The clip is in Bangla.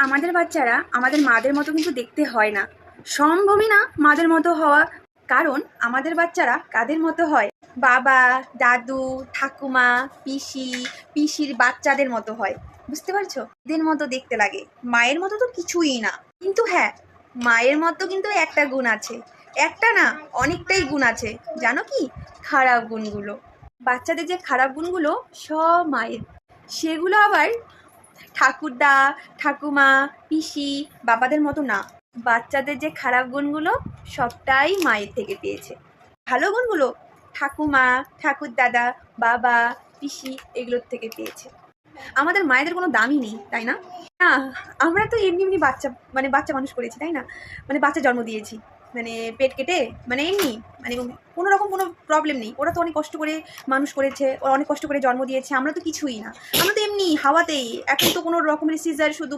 আমাদের বাচ্চারা আমাদের মাদের মতো কিন্তু দেখতে হয় না, সম্ভবই না মাদের মতো হওয়া। কারণ আমাদের বাচ্চারা কাদের মতো হয়? বাবা, দাদু, ঠাকুমা, পিসি, পিসির বাচ্চাদের মতো হয়। বুঝতে পারছো? এদের মতো দেখতে লাগে। মায়ের মতো তো কিছুই না। কিন্তু হ্যাঁ, মায়ের মতো কিন্তু একটা গুণ আছে। একটা না, অনেকটাই গুণ আছে। জানো কি? খারাপ গুণগুলো। বাচ্চাদের যে খারাপ গুণগুলো সব মায়ের, সেগুলো আবার ঠাকুরদা, ঠাকুমা, পিসি, বাবাদের মতো না। বাচ্চাদের যে খারাপ গুণগুলো সবটাই মায়ের থেকে পেয়েছে। ভালো গুণগুলো ঠাকুমা, ঠাকুরদাদা, বাবা, পিসি এগুলোর থেকে পেয়েছে। আমাদের মায়েদের কোনো দামই নেই, তাই না? না, আমরা তো এমনি এমনি বাচ্চা, মানে বাচ্চা মানুষ করেছি, তাই না? মানে বাচ্চা জন্ম দিয়েছি, মানে পেট কেটে, মানে এমনি, মানে কোনো রকম কোনো প্রবলেম নেই। ওরা তো অনেক কষ্ট করে মানুষ করেছে, ওরা অনেক কষ্ট করে জন্ম দিয়েছে। আমরা তো কিছুই না, আমরা তো এমনি হাওয়াতেই। এখন তো কোনো রকমের সিজার, শুধু